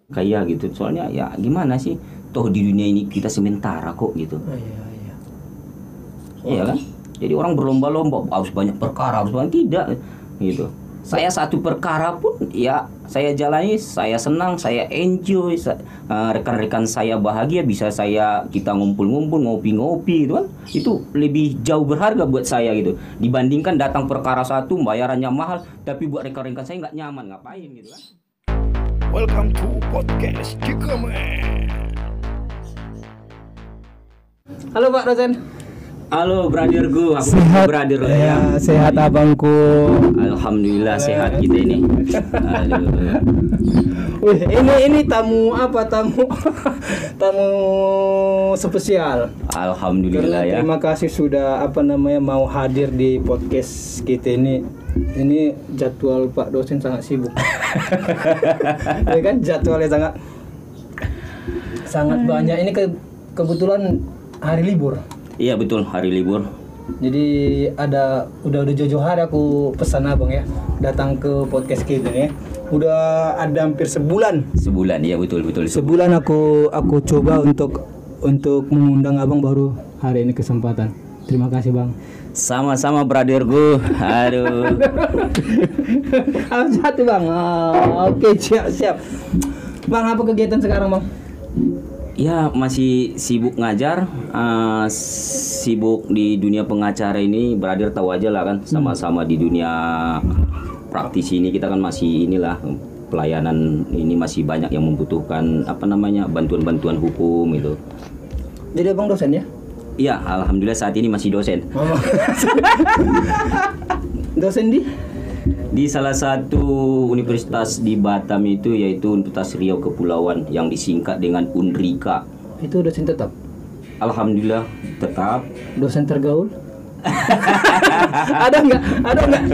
kayak gitu. Soalnya ya gimana sih, toh di dunia ini kita sementara kok gitu. Iya kan? Jadi orang berlomba-lomba harus banyak perkara, harus banyak, tidak gitu. Saya satu perkara pun ya saya jalani, saya senang, saya enjoy, rekan-rekan saya bahagia, bisa kita ngumpul-ngumpul, ngopi-ngopi gitu kan. Itu lebih jauh berharga buat saya gitu. Dibandingkan datang perkara satu bayarannya mahal tapi buat rekan-rekan saya nggak nyaman, ngapain gitu kan. Welcome to podcast Cikamen. Halo Pak dosen. Halo brotherku, aku Sehat, brother ya, sehat abangku. Alhamdulillah sehat kita ini. Aduh. Wih, ini tamu apa tamu spesial. Alhamdulillah ya. Terima kasih sudah mau hadir di podcast kita ini. Ini jadwal Pak dosen sangat sibuk. Ya kan jadwalnya sangat banyak. Ini kebetulan hari libur. Iya betul, hari libur. Jadi udah jauh-jauh hari aku pesan abang ya datang ke podcast kita ya. Udah ada hampir sebulan. Sebulan, iya betul. Sebulan aku coba untuk mengundang abang, baru hari ini kesempatan. Terima kasih bang. Sama-sama brotherku. Aduh. Satu bang. Oke, siap. Bang, apa kegiatan sekarang bang? Ya masih sibuk ngajar, sibuk di dunia pengacara ini, brother tahu aja lah kan, sama-sama di dunia praktisi ini kita kan masih inilah, pelayanan ini masih banyak yang membutuhkan bantuan-bantuan hukum itu. Jadi abang dosen ya? Iya, alhamdulillah saat ini masih dosen. Dosen di salah satu universitas di Batam itu, yaitu Universitas Riau Kepulauan yang disingkat dengan UNRIKA. Itu dosen tetap? Alhamdulillah tetap. Dosen tergaul? Ada nggak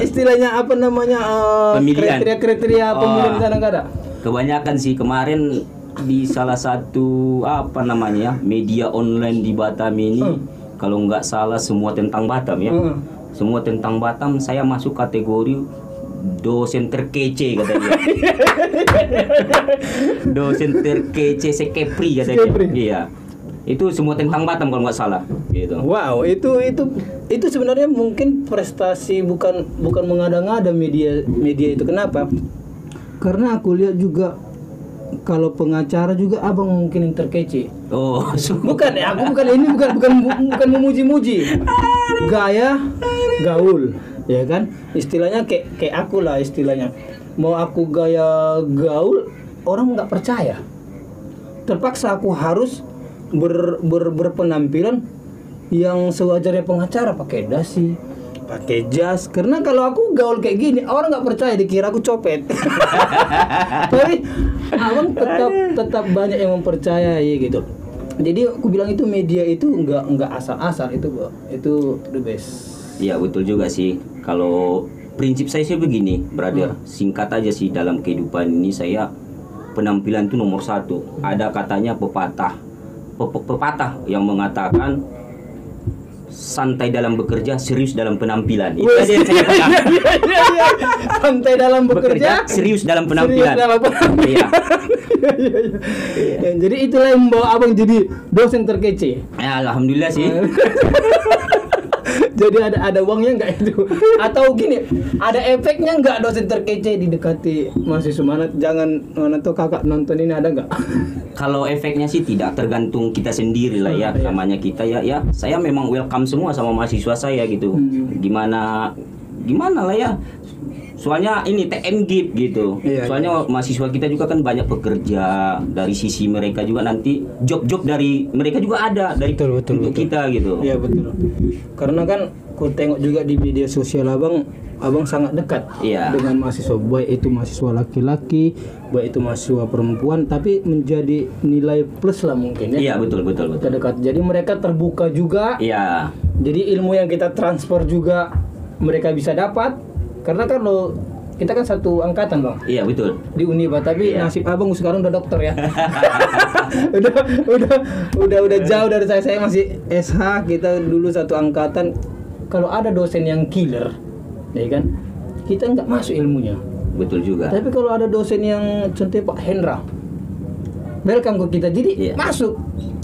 istilahnya pemilihan, kriteria pemilihan sana nggak ada? Kebanyakan sih kemarin di salah satu media online di Batam ini, kalau nggak salah semua tentang Batam ya. Semua tentang Batam, saya masuk kategori dosen terkece katanya. Dosen terkece sekepri katanya. Iya. Itu semua tentang Batam kalau nggak salah gitu. Wow, itu sebenarnya mungkin prestasi, bukan mengada-ngada media itu. Kenapa? Karena aku lihat juga kalau pengacara juga abang mungkin yang terkece. Oh, bukan memuji-muji. Gaya gaul, ya kan? Istilahnya kayak aku lah istilahnya. Mau aku gaya gaul, orang nggak percaya. Terpaksa aku harus berpenampilan yang sewajarnya pengacara, pakai dasi, pakai jas. Karena kalau aku gaul kayak gini, orang nggak percaya, dikira aku copet. Tapi abang tetap banyak yang mempercayai gitu. Jadi aku bilang itu media itu nggak asal-asal, itu the best. Iya betul juga sih. Kalau prinsip saya sih begini, brother. Singkat aja sih, dalam kehidupan ini saya penampilan itu nomor satu. Ada katanya pepatah yang mengatakan santai dalam bekerja, serius dalam penampilan. Itu aja yang saya pegang. Santai dalam bekerja, serius dalam penampilan. Iya. Jadi itulah yang membawa abang jadi dosen terkece. Ya, alhamdulillah sih. Jadi ada uangnya nggak itu? Atau gini, ada efeknya nggak dosen terkece didekati mahasiswa? Mana tuh kakak nonton ini ada nggak? Kalau efeknya sih tidak, tergantung kita sendiri lah ya. Namanya kita ya saya memang welcome semua sama mahasiswa saya gitu. Gimana lah ya. Soalnya ini TNGIP gitu. Soalnya mahasiswa kita juga kan banyak bekerja, dari sisi mereka juga nanti job-job dari mereka juga ada dari betul. Kita gitu. Iya betul. Karena kan ku tengok juga di media sosial abang sangat dekat dengan mahasiswa, baik itu mahasiswa laki-laki, baik itu mahasiswa perempuan, tapi menjadi nilai plus lah mungkin ya. Iya betul. Dekat. Jadi mereka terbuka juga. Iya. Jadi ilmu yang kita transfer juga mereka bisa dapat. Karena kan kita kan satu angkatan bang. Iya betul. Di Uniba, tapi nasib abang sekarang udah dokter ya. udah jauh dari saya. Saya masih SH, kita dulu satu angkatan. Kalau ada dosen yang killer, ya kan, kita nggak masuk ilmunya. Betul juga. Tapi kalau ada dosen yang contohnya Pak Hendra, welcome ke kita. Jadi Iya. masuk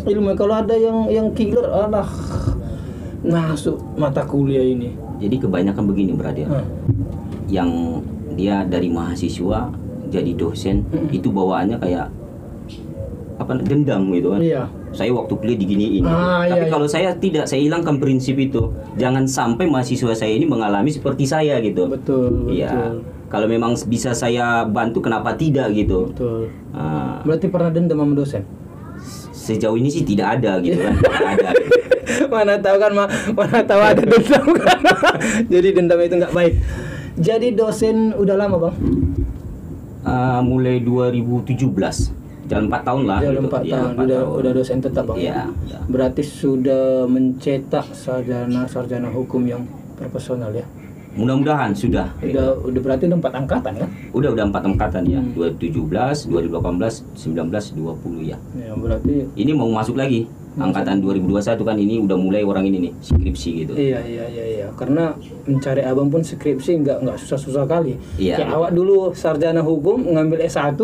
ilmu. Kalau ada yang killer, alah masuk mata kuliah ini. Jadi kebanyakan begini brother. Yang dia dari mahasiswa jadi dosen itu bawaannya kayak apa dendam gitu kan. Iya. Saya waktu kuliah diginiin. iya, Tapi iya. kalau saya tidak, saya hilangkan prinsip itu. Jangan sampai mahasiswa saya ini mengalami seperti saya gitu. Betul. Iya. Kalau memang bisa saya bantu, kenapa tidak gitu. Betul. Ah, Berarti pernah dendam sama dosen? sejauh ini sih tidak ada gitu kan. Tidak ada. Mana tahu kan, mana tahu ada dendam kan. Jadi dendam itu nggak baik. Jadi dosen udah lama bang? Mulai 2017. Jalan 4 tahun lah. Jalan gitu. 4 Ya, tahun. 4 tahun. Udah dosen tetap bang? Iya. Udah. Berarti sudah mencetak sarjana hukum yang profesional ya? Mudah-mudahan sudah. Udah berarti udah 4 angkatan kan? Udah 4 angkatan ya. 2017, 2018, 19, 20 ya. Ya berarti Ini mau masuk lagi. Angkatan 2021 kan ini udah mulai orang ini nih skripsi gitu. iya. Karena mencari abang pun skripsi nggak susah-susah kali. Iya. Kayak awak dulu sarjana hukum ngambil S1,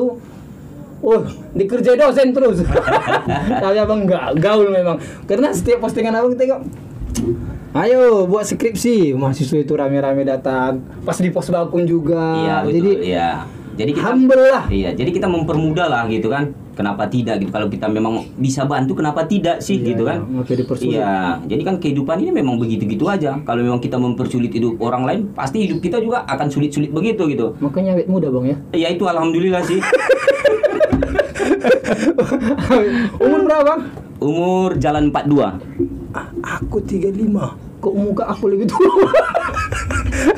dikerjain dosen terus. Tapi abang nggak gaul memang. Karena setiap postingan abang tengok, ayo buat skripsi, mahasiswa itu rame-rame datang. Pas di pos bakun juga. Iya betul. Jadi Iya. Jadi kita humble lah. Iya, jadi kita mempermudah lah gitu kan. Kenapa tidak gitu? Kalau kita memang bisa bantu, kenapa tidak sih Iya, gitu kan? iya, makanya dipersulit. Iya, jadi kan kehidupan ini memang begitu-gitu aja. Kalau memang kita mempersulit hidup orang lain, pasti hidup kita juga akan sulit-sulit begitu gitu. Makanya awet muda bang ya. Ya itu alhamdulillah sih. Umur berapa bang? Umur jalan 42. Aku 35. Kok muka aku lebih tua?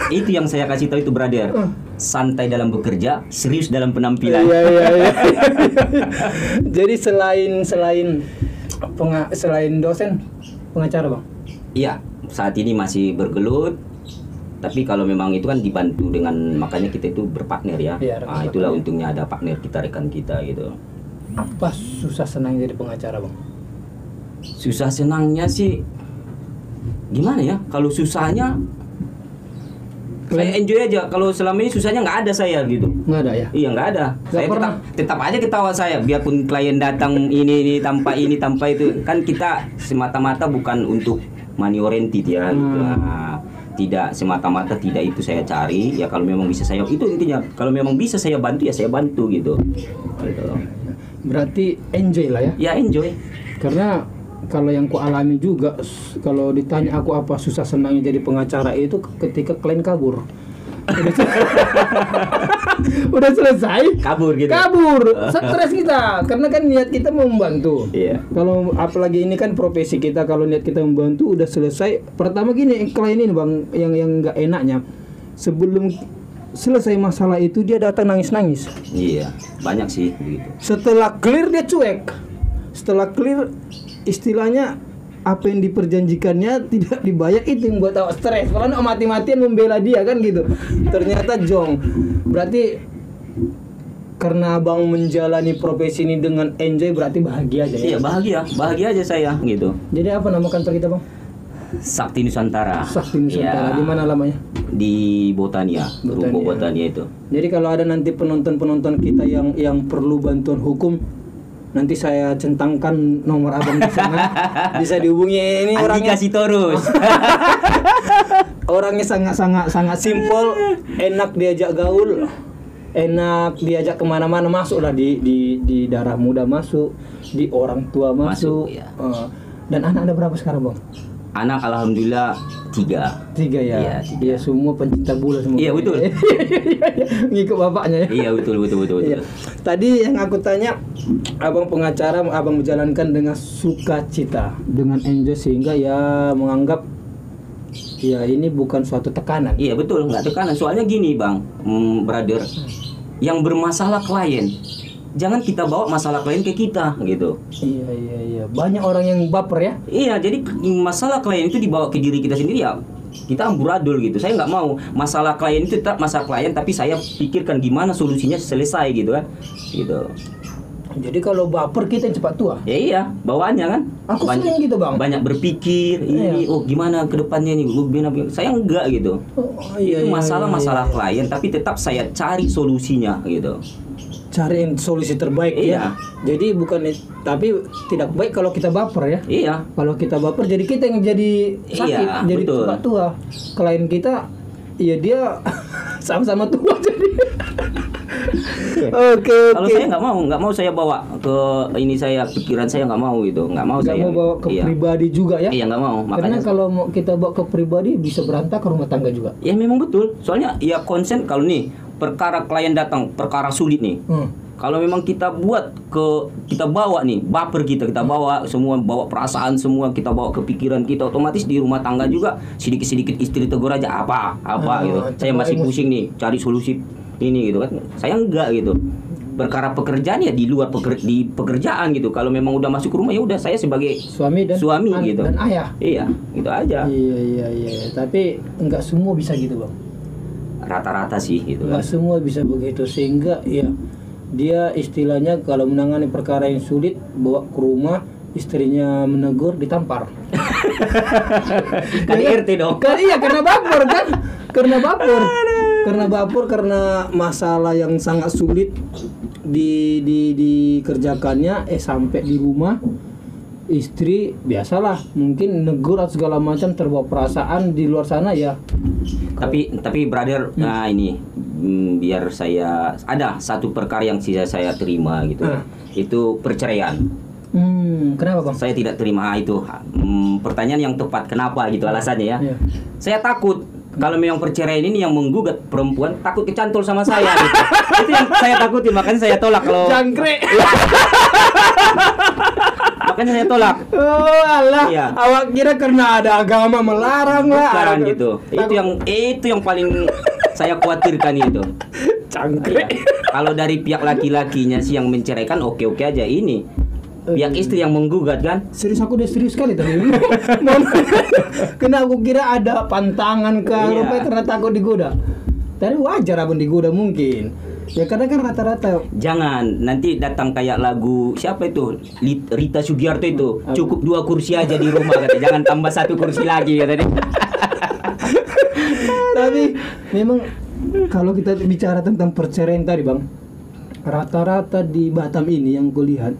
Itu yang saya kasih tahu itu brother. Santai dalam bekerja, serius dalam penampilan. Iya. Jadi selain dosen, pengacara bang. Iya, saat ini masih bergelut. Tapi kalau memang itu kan dibantu dengan, makanya kita itu berpartner ya. Iya, rekan-rekan. Itulah untungnya ada partner kita, rekan kita gitu. Apa susah senang jadi pengacara bang? Susah senangnya sih gimana ya? Kalau susahnya saya enjoy aja. Kalau selama ini susahnya nggak ada saya gitu. Nggak ada ya? Iya nggak ada. Nggak Saya pernah. tetap aja ketawa saya. Biarpun klien datang ini tanpa itu kan kita semata-mata bukan untuk money oriented ya. Gitu. Nah, tidak semata-mata tidak itu saya cari. Ya kalau memang bisa saya itu intinya. Kalau memang bisa saya bantu ya saya bantu gitu. Gitu. Berarti enjoy lah ya? Ya enjoy. Karena kalau yang ku alami juga, kalau ditanya aku apa susah senangnya jadi pengacara itu ketika klien kabur. Udah selesai, Kabur gitu. kabur, stres kita, karena kan niat kita mau membantu. Iya. Kalau apalagi ini kan profesi kita, kalau niat kita membantu udah selesai. Pertama gini, klien ini bang, yang nggak enaknya, sebelum selesai masalah itu dia datang nangis-nangis. Iya, banyak sih begitu. Setelah clear dia cuek. Setelah clear, istilahnya apa yang diperjanjikannya tidak dibayar, itu yang buat awak stres. Kalau nak mati-matian membela dia kan gitu. Ternyata jong. Berarti karena abang menjalani profesi ini dengan enjoy, berarti bahagia aja ya. Iya, bahagia aja saya gitu. Jadi apa nama kantor kita bang? Sakti Nusantara. Sakti Nusantara. Iya. Di mana lamanya? Di Botania, Ruko Botania itu. Jadi kalau ada nanti penonton kita yang perlu bantuan hukum, nanti saya centangkan nomor abang di sana. Bisa dihubungi. Ini Andi orangnya kasih terus. orangnya sangat simpel, enak diajak gaul, enak diajak kemana-mana, masuk lah di darah muda masuk, di orang tua masuk. Masuk, ya. Dan anak ada berapa sekarang bang? Anak alhamdulillah 3. 3 ya. Iya, 3. Dia semua pencinta bola semua. Iya, betul. Ngikut bapaknya ya. Iya betul. Iya. Tadi yang aku tanya, abang pengacara, abang menjalankan dengan sukacita, dengan enjoy, sehingga ya menganggap ya ini bukan suatu tekanan. Iya betul, nggak tekanan. Soalnya gini bang, brother, yang bermasalah klien, jangan kita bawa masalah klien ke kita gitu. Iya. Banyak orang yang baper ya. Iya, jadi masalah klien itu dibawa ke diri kita sendiri ya. Kita amburadul gitu. Saya nggak mau masalah klien itu tetap masalah klien, tapi saya pikirkan gimana solusinya selesai gitu kan. Gitu. Jadi kalau baper kita yang cepat tua. Ya iya, bawaannya kan. Aku sering gitu bang. Banyak berpikir, ini Iya. gimana ke depannya nih, saya enggak gitu. Iya, Itu masalah iya. klien, tapi tetap saya cari solusinya gitu. cariin solusi terbaik ya. Jadi bukan, tapi tidak baik kalau kita baper ya. Iya. Kalau kita baper jadi kita yang jadi sakit, Iya, jadi betul. tua. Klien kita ya dia sama-sama tua jadi. Oke. Kalau saya nggak mau saya bawa ke ini, saya pikiran saya nggak mau gitu, nggak mau Nggak saya. mau bawa ke Iya. pribadi juga ya. Iya nggak mau. Karena Makanya kalau mau kita bawa ke pribadi bisa berantakan rumah tangga juga. ya memang betul. Soalnya ya konsen kalau nih perkara klien datang, perkara sulit nih. Kalau memang kita kita bawa nih baper kita bawa semua, bawa perasaan semua, kita bawa ke pikiran kita, otomatis di rumah tangga juga sedikit-sedikit istri tegur aja apa gitu. Saya masih pusing nih cari solusi ini gitu kan. Saya enggak gitu. Perkara pekerjaan ya di luar di pekerjaan gitu. Kalau memang udah masuk rumah ya udah saya sebagai suami gitu. Dan ayah. Iya, gitu aja. Iya. Tapi enggak semua bisa gitu, Bang. Rata-rata sih gitu kan. Enggak semua bisa begitu, sehingga ya dia istilahnya kalau menangani perkara yang sulit bawa ke rumah, istrinya menegur, ditampar. Kan RT dong. Kan iya, karena baper kan. Karena baper karena masalah yang sangat sulit dikerjakannya, sampai di rumah istri biasalah mungkin negur atau segala macam, terbawa perasaan di luar sana ya. Tapi brother, nah ini biar saya ada satu perkara yang saya terima gitu. Itu perceraian. Kenapa, Bang? Saya tidak terima itu. Pertanyaan yang tepat, kenapa gitu alasannya ya. Iya. Saya takut kalau memang perceraian ini yang menggugat perempuan, takut kecantol sama saya gitu. Itu yang saya takutin, makanya saya tolak kalau Jangkrik. makanya saya tolak. Oh alah, Iya. awak kira karena ada agama melarang lah. Bukan gitu. Itu yang paling saya khawatirkan itu. Jangkrik. Kalau dari pihak laki-lakinya sih yang menceraikan oke-oke aja, ini pihak istri yang menggugat kan. Serius, aku udah serius sekali tadi. Kena aku kira ada pantangan ke Iya. rupanya karena takut digoda. Tapi wajar abang digoda mungkin. Ya karena kan rata-rata. Jangan nanti datang kayak lagu siapa itu, Rita Sugiarto itu, cukup 2 kursi aja di rumah kata, jangan tambah 1 kursi lagi kata dia. Tapi memang kalau kita bicara tentang perceraian tadi, Bang, rata-rata di Batam ini yang kulihat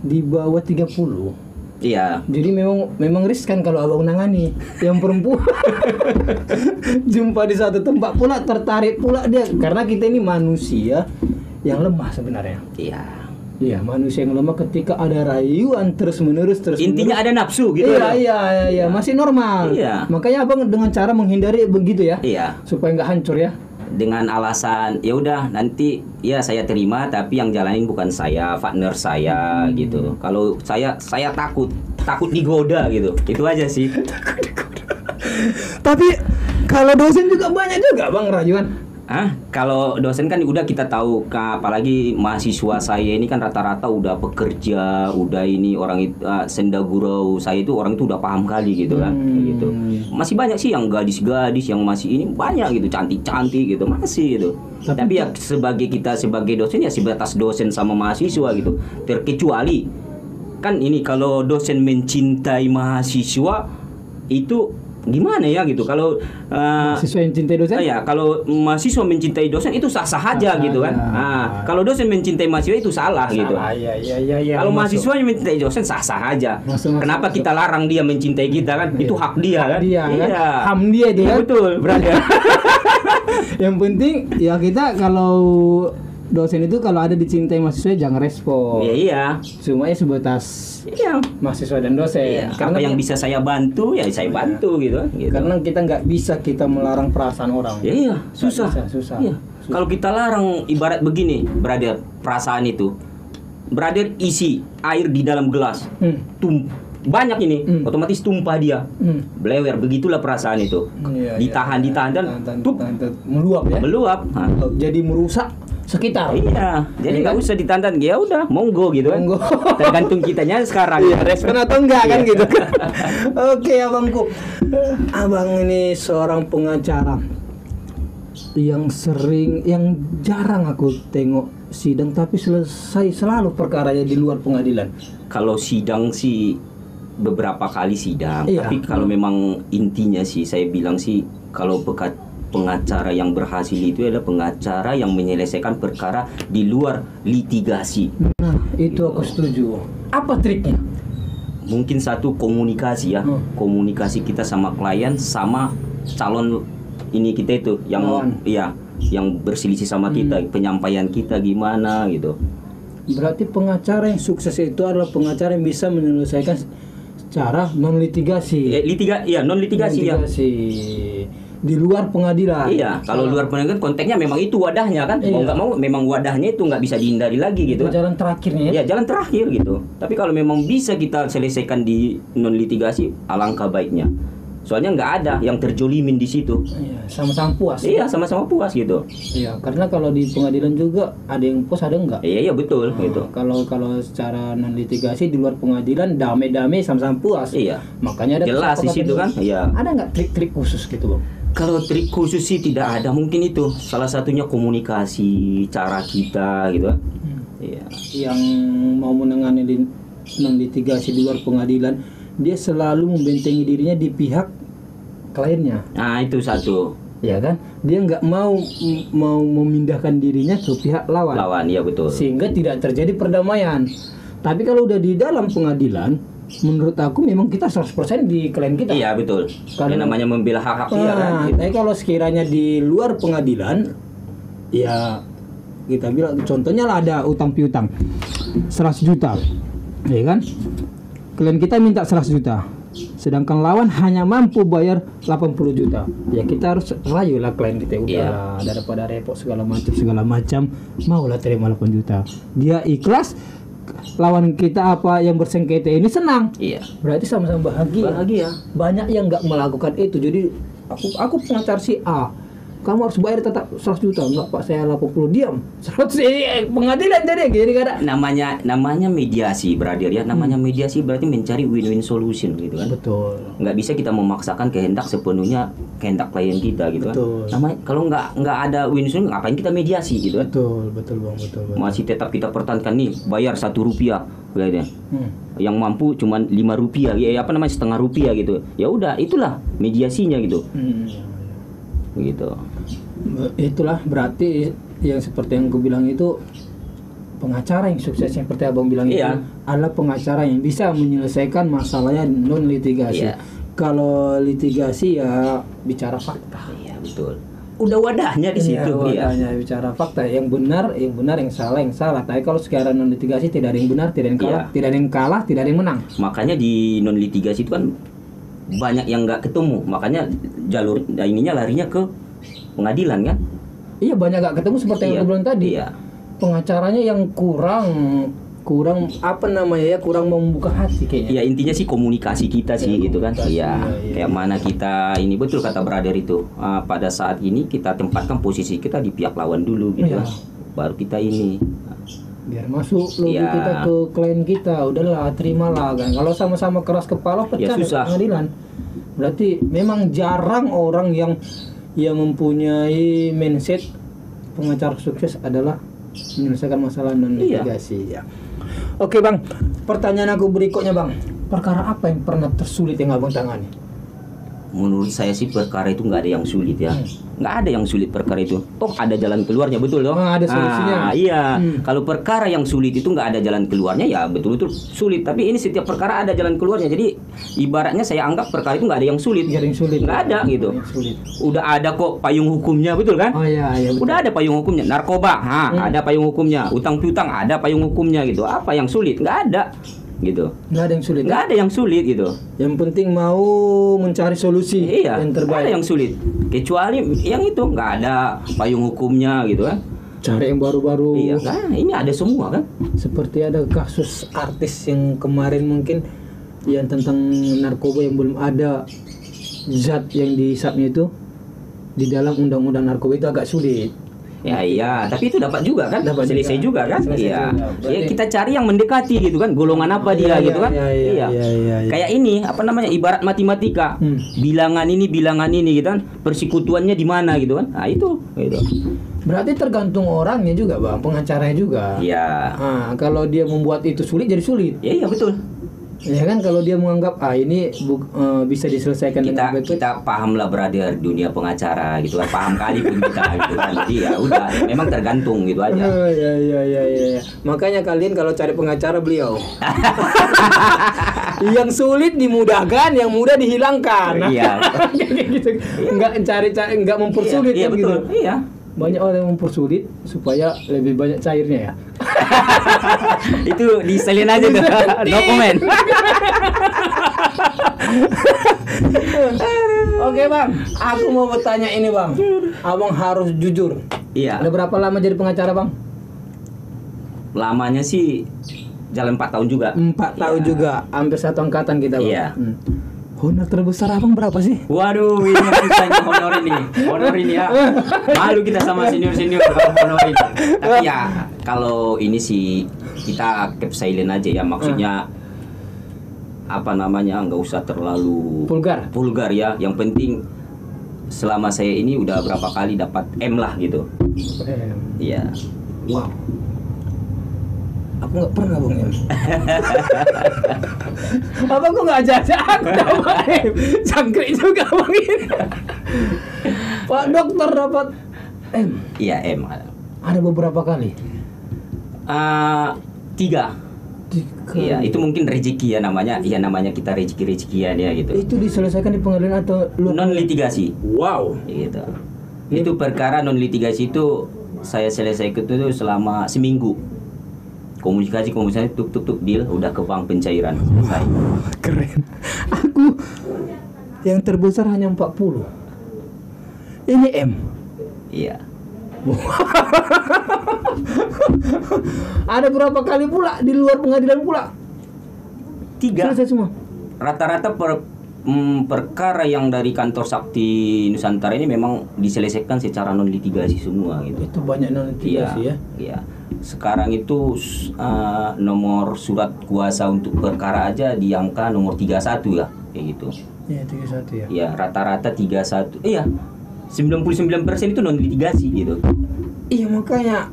di bawah 30. Iya. Jadi memang riskan kalau abang nangani yang perempuan. Jumpa di satu tempat pula tertarik pula dia, karena kita ini manusia yang lemah sebenarnya. Iya. Iya, manusia yang lemah ketika ada rayuan terus-menerus. Intinya ada nafsu gitu. Iya, masih normal. Iya. Makanya abang dengan cara menghindari begitu ya. Iya. Supaya nggak hancur ya. Dengan alasan ya udah nanti ya saya terima, tapi yang jalanin bukan saya, partner saya gitu. Kalau saya takut digoda gitu. Itu aja sih. Tapi kalau dosen juga banyak juga, Bang, rayuan. Kalau dosen kan udah kita tahu, apalagi mahasiswa saya ini kan rata-rata udah pekerja, udah ini orang itu senda gurau saya itu orang itu udah paham kali gitu kan, gitu. Masih banyak sih yang gadis-gadis yang masih ini banyak gitu, cantik-cantik gitu masih gitu. Tapi ya sebagai dosen ya sebatas dosen sama mahasiswa gitu. Terkecuali kan ini kalau dosen mencintai mahasiswa itu gimana ya gitu. Kalau Mahasiswa yang cintai dosen? ya kalau mahasiswa mencintai dosen itu sah-sah aja gitu kan. Kalau dosen mencintai mahasiswa itu salah gitu. Iya. Kalau mahasiswa yang mencintai dosen sah-sah aja. Masuk. Kenapa kita larang dia mencintai kita kan? Itu hak dia kan. Dia kan? Iya. Ham dia Iya, betul, berarti. Yang penting ya kita kalau dosen itu kalau ada dicintai mahasiswa jangan respon. Iya. Semuanya sebatas Iya. mahasiswa dan dosen. Iya. Apa yang bisa saya bantu ya saya bantu gitu. Karena kita nggak bisa kita melarang perasaan orang. Ya, iya, susah. Susah. Iya. Kalau kita larang ibarat begini, brother, perasaan itu. Brother isi air di dalam gelas. Banyak ini, otomatis tumpah dia. Blewer, begitulah perasaan itu. Iya, ditahan dan meluap ya. meluap. Jadi merusak sekitar. Iya, jadi nggak usah ditantan, ya udah, monggo gitu kan. Monggo. Tergantung kitanya sekarang. Iya, respon atau enggak kan gitu kan. Oke, abangku. Abang ini seorang pengacara yang jarang aku tengok sidang, tapi selesai selalu perkaranya di luar pengadilan. Kalau sidang sih beberapa kali sidang, Iya. tapi kalau memang intinya sih saya bilang sih kalau pengacara yang berhasil itu adalah pengacara yang menyelesaikan perkara di luar litigasi. Nah, itu aku setuju. Apa triknya? Mungkin satu komunikasi ya, komunikasi kita sama klien sama calon ini kita itu yang Lawan. ya yang berselisih sama kita, penyampaian kita gimana gitu. Berarti pengacara yang sukses itu adalah pengacara yang bisa menyelesaikan secara non litigasi. Non litigasi ya. Di luar pengadilan. Iya, kalau luar pengadilan konteksnya memang itu wadahnya kan. Mau Iya. nggak mau memang wadahnya itu nggak bisa dihindari lagi gitu. Itu jalan terakhirnya ya. Ya jalan terakhir gitu. Tapi kalau memang bisa kita selesaikan di non litigasi, alangkah baiknya. Soalnya nggak ada yang terjolimin di situ. Iya, sama-sama puas. Iya, sama-sama puas gitu. Iya, karena kalau di pengadilan juga ada yang puas, ada enggak. Iya betul gitu. Kalau secara non litigasi di luar pengadilan damai-damai sama-sama puas. Iya. Makanya ada Jelas di situ kan. Iya. Ada nggak trik-trik khusus gitu, Bang? Kalau trik khusus sih tidak ada. Mungkin itu salah satunya komunikasi, cara kita gitu. Iya. Yang mau menangani non litigasi di luar pengadilan, dia selalu membentengi dirinya di pihak kliennya. Nah itu satu. Ya kan? Dia nggak mau memindahkan dirinya ke pihak lawan. Lawan, iya betul. Sehingga tidak terjadi perdamaian. Tapi kalau udah di dalam pengadilan, menurut aku memang kita 100% di klien kita. Iya betul. Kalau- Yang namanya membela hak-hak dia kan. Gitu. Tapi kalau sekiranya di luar pengadilan, ya kita bilang contohnya lah ada utang piutang 100 juta, ya kan? Klien kita minta 100 juta, sedangkan lawan hanya mampu bayar 80 juta. Ya kita harus rayu lah klien kita, udah Iya. daripada repot segala macam, maulah terima 8 juta. Dia ikhlas, lawan kita apa yang bersengketa ini senang. Iya. Berarti sama-sama bahagia. Bahagia. Banyak yang nggak melakukan itu. Jadi aku pengacar si A, kamu harus bayar tetap 100 juta. Enggak Pak, saya 80. Diam. 100 pengadilan jadi kada. Namanya mediasi, brother ya. Namanya mediasi berarti mencari win-win solution gitu kan. Betul. Nggak bisa kita memaksakan kehendak sepenuhnya kehendak klien kita gitu kan. Betul. Namanya kalau nggak ada win solution, ngapain kita mediasi gitu kan. Betul Bang, betul. Masih tetap kita pertahankan nih, bayar 1 rupiah gitu ya. Yang mampu cuma 5 rupiah, ya apa namanya setengah rupiah gitu. Ya udah, itulah mediasinya gitu. Begitu. Itulah berarti yang seperti yang aku bilang itu, pengacara yang sukses yang seperti abang bilang Iya. itu adalah pengacara yang bisa menyelesaikan masalahnya non litigasi. Iya. Kalau litigasi ya bicara fakta. Iya betul. Udah wadahnya di situ. Iya. Hanya bicara fakta, yang benar, yang salah, Tapi kalau sekarang non litigasi tidak ada yang benar, tidak ada yang kalah, Iya. tidak ada yang kalah, tidak ada yang menang. Makanya di non litigasi itu kan banyak yang nggak ketemu. Makanya jalur ininya larinya ke pengadilan kan. Iya, banyak gak ketemu seperti yang Iya. aku bilang tadi. Iya. Pengacaranya yang kurang apa namanya ya, kurang membuka hati kayaknya. Ya intinya sih komunikasi kita sih gitu kan. komunikasi, Iya. iya. Kayak mana kita ini betul kata brother itu. Pada saat ini kita tempatkan posisi kita di pihak lawan dulu gitu. Iya. Kan. Baru kita ini. Biar masuk lobby Iya. kita ke klien kita, udahlah terimalah kan. Kalau sama-sama keras kepala pecah Ya, di susah. pengadilan. Berarti memang jarang orang yang mempunyai mindset pengacara sukses adalah menyelesaikan masalah non litigasi. Ya. Oke Bang, pertanyaan aku berikutnya Bang. Perkara apa yang pernah tersulit yang abang tangani? Menurut saya sih perkara itu nggak ada yang sulit ya. Nggak ada yang sulit perkara itu. Toh ada jalan keluarnya, betul loh. Ada solusinya. Iya. Kalau perkara yang sulit itu nggak ada jalan keluarnya ya betul-betul sulit. Tapi ini setiap perkara ada jalan keluarnya. Jadi ibaratnya saya anggap perkara itu nggak ada yang sulit. Nggak ada yang sulit. Nggak ada gitu. Nggak ada yang sulit. Udah ada kok payung hukumnya, betul kan? Oh iya, betul. Udah ada payung hukumnya. Narkoba, ada payung hukumnya. Utang piutang ada payung hukumnya gitu. Apa yang sulit? Nggak ada gitu. Nggak ada yang sulit. Nggak ada yang sulit gitu. Yang penting mau mencari solusi Iya, yang nggak ada terbaik. yang sulit. Kecuali yang itu nggak ada payung hukumnya gitu kan. Cari yang baru-baru. Iya, kan ini ada semua kan. Seperti ada kasus artis yang kemarin mungkin yang tentang narkoba yang belum ada zat yang dihisapnya itu di dalam undang-undang narkoba itu agak sulit. Ya iya, tapi itu dapat juga kan? Dapat Selesai juga kan? Selesai Iya. juga. Ya Berarti- kita cari yang mendekati gitu kan, golongan apa dia Iya, gitu kan? iya. Kayak ini apa namanya? Ibarat matematika. Bilangan ini gitu kan. Persekutuannya di mana gitu kan? Nah, itu gitu. Berarti tergantung orangnya juga Bang, pengacaranya juga. Iya. Nah, kalau dia membuat itu sulit jadi sulit. Ya iya betul. Ya kan kalau dia menganggap ini bisa diselesaikan dengan baik. Kita paham lah brother dunia pengacara gitu kan, paham kali pun kita gitu kan. Jadi ya udah, memang tergantung gitu aja. Ya. Makanya kalian kalau cari pengacara beliau. Yang sulit dimudahkan, yang mudah dihilangkan. Iya. Gitu. Enggak mempersulit Iya kan betul. gitu. Iya. Banyak orang yang mempersulit supaya lebih banyak cairnya ya. Itu diselin aja tuh. No comment. Oke bang, aku mau bertanya ini bang. Abang harus jujur. Iya. Udah berapa lama jadi pengacara bang? Lamanya sih jalan 4 tahun juga. 4 tahun juga, hampir satu angkatan kita bang. Iya. Honor terbesar abang berapa sih? Waduh, ini misalnya honor ini ya. Malu kita sama senior honor ini. Tapi ya kalau ini sih kita keep silent aja ya, maksudnya apa namanya, nggak usah terlalu vulgar ya. Yang penting selama saya ini udah berapa kali dapat M lah gitu. Iya. Wow. Aku nggak pernah bang M. Abang kok nggak ajak aku dapat M? Cangkrik juga bang ini. Pak dokter dapat M. Iya M. Ada beberapa kali. 3. Iya, itu mungkin rezeki ya namanya. Iya, namanya kita rezekian ya gitu. Itu diselesaikan di pengadilan atau non litigasi? Wow. Gitu. Itu perkara non litigasi itu saya selesaikan itu selama seminggu. Komunikasi tuk deal, udah ke bank pencairan selesai. Keren. Aku yang terbesar hanya 40. Ini M. Iya. Ada berapa kali pula di luar pengadilan pula? 3. Selesai semua. Rata-rata perkara yang dari kantor Sakti Nusantara ini memang diselesaikan secara non litigasi semua gitu. Itu banyak non litigasi ya. Iya. Sekarang itu nomor surat kuasa untuk perkara aja di angka nomor 31 ya, kayak gitu. Iya, 31 ya. Iya, rata-rata 31. Iya. 99% itu non litigasi gitu. Iya, makanya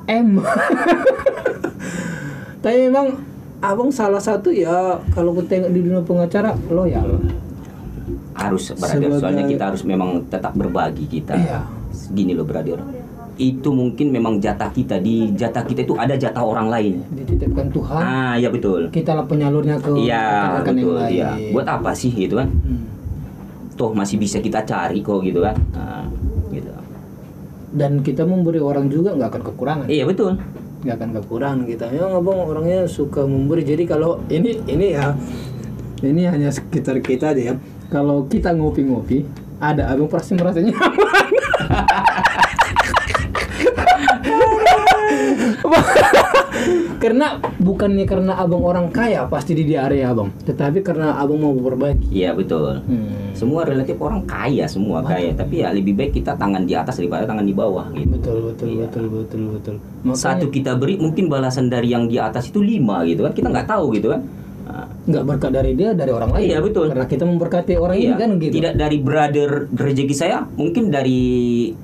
M. Tapi memang abang salah satu ya, kalau kita tengok di dunia pengacara loyal. Harus brother, soalnya kita harus memang tetap berbagi kita. Iya. Gini loh brother, itu mungkin memang jatah kita. Di jatah kita itu ada jatah orang lain. Dititipkan Tuhan. Ya betul. Kita lah penyalurnya ke Iya rekan-rekan yang betul. lain. Iya. Buat apa sih gitu kan? Toh masih bisa kita cari kok gitu kan. Gitu. Dan kita memberi orang juga nggak akan kekurangan. Iya betul. Nggak akan kekurangan kita. Memang abang orangnya suka memberi. Jadi kalau ini ya, ini hanya sekitar kita aja ya. Kalau kita ngopi-ngopi, ada abang pasti merasa nyaman. Karena bukannya karena abang orang kaya pasti di area abang, tetapi karena abang mau berbagi. Iya betul. Semua relatif orang kaya, semua kaya. Tapi ya lebih baik kita tangan di atas daripada tangan di bawah gitu. Betul. Makanya, satu kita beri mungkin balasan dari yang di atas itu 5 gitu kan. Kita nggak tahu gitu kan. nggak berkat dari dia, dari orang lain. Iya betul. Karena kita memberkati orang ini kan gitu. Tidak dari brother rezeki saya, mungkin dari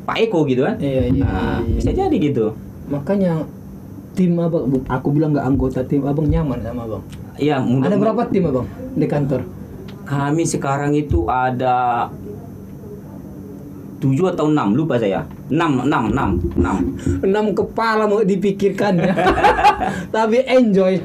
Pak Eko gitu kan. Iya. Bisa jadi gitu. Makanya tim abang, aku bilang nggak anggota tim abang nyaman sama abang. Iya. Ada berapa tim abang di kantor? Kami sekarang itu ada 7 atau 6, lupa saya. 6 kepala mau dipikirkan ya. Tapi enjoy.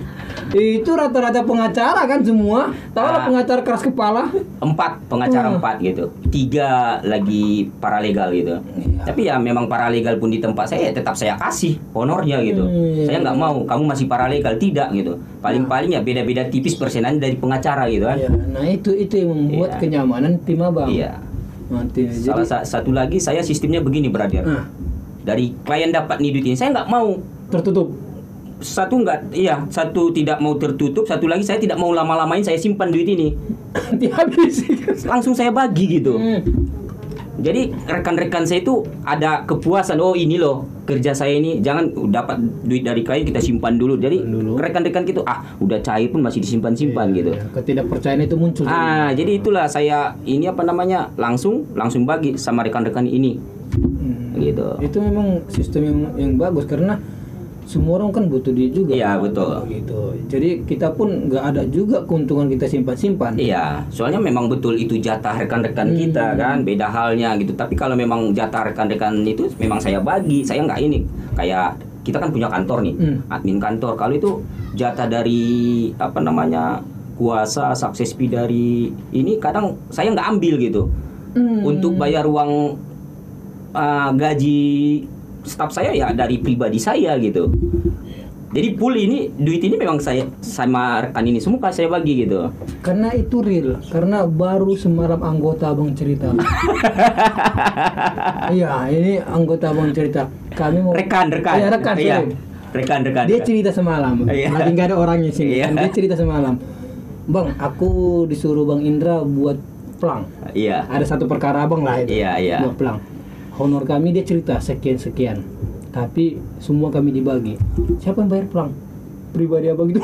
Itu rata-rata pengacara kan semua. Tahu lah pengacara keras kepala. 4 pengacara 4 gitu. 3 lagi paralegal gitu. Tapi ya memang paralegal pun di tempat saya tetap saya kasih honornya gitu. Saya nggak mau kamu masih paralegal, tidak gitu. Paling-paling ya beda-beda tipis persenannya dari pengacara gitu kan. Nah itu yang membuat kenyamanan tim abang. Iya. Mati. Salah satu lagi saya sistemnya begini brother. Dari klien dapat nih duit ini, saya nggak mau tertutup. Satu tidak mau tertutup, satu lagi saya tidak mau lama-lamain saya simpan duit ini. Dihabiskan. Langsung saya bagi gitu. Jadi rekan-rekan saya itu ada kepuasan, oh ini loh kerja saya ini, jangan dapat duit dari klien kita simpan dulu. Jadi rekan-rekan gitu udah cair pun masih disimpan-simpan gitu. Ketidakpercayaan itu muncul. Jadi itulah saya ini langsung bagi sama rekan-rekan ini. Gitu. Itu memang sistem yang bagus karena semua orang kan butuh duit juga. Iya, Pak. betul. Gitu. Jadi kita pun nggak ada juga keuntungan kita simpan-simpan. Iya, soalnya memang betul itu jatah rekan-rekan kita kan, beda halnya gitu. Tapi kalau memang jatah rekan-rekan itu memang saya bagi, saya nggak ini. Kayak kita kan punya kantor nih, admin kantor. Kalau itu jatah dari apa namanya kuasa sukses fee dari ini kadang saya nggak ambil gitu. Untuk bayar uang gaji staf saya ya dari pribadi saya gitu. Jadi pool ini, duit ini memang saya sama rekan ini semua saya bagi gitu. Karena itu real, karena baru semalam anggota abang cerita. Iya, ini anggota abang cerita. Kami mau Rekan. Iya, rekan. Iya. Sorry. Rekan. Dia cerita semalam. Iya. Lagi nggak ada orangnya sini. Iya. Dia cerita semalam. Bang, aku disuruh Bang Indra buat plang. Iya. Ada satu perkara abang lah itu. Iya. Buat plang. Honor kami dia cerita sekian. Tapi semua kami dibagi. Siapa yang bayar plang? Pribadi abang itu.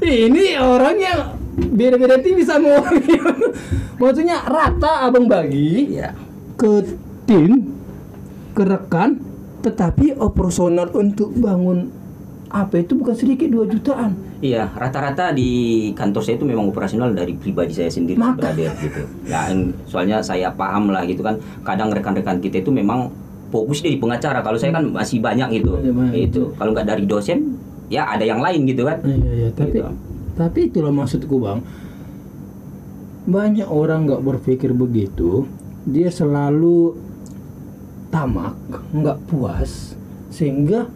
ini orang yang beda-beda tipis sama orang. Maksudnya rata abang bagi Iya. ke tim, ke rekan, tetapi operasional untuk bangun apa itu bukan sedikit 2 jutaan. Iya, rata-rata di kantor saya itu memang operasional dari pribadi saya sendiri brother gitu. Ya, soalnya saya paham lah gitu kan. Kadang rekan-rekan kita itu memang fokus di pengacara. Kalau saya kan masih banyak gitu. Itu. Kalau nggak dari dosen, ya ada yang lain gitu kan. Iya, Gitu. tapi itulah maksudku bang. Banyak orang nggak berpikir begitu. Dia selalu tamak, nggak puas, sehingga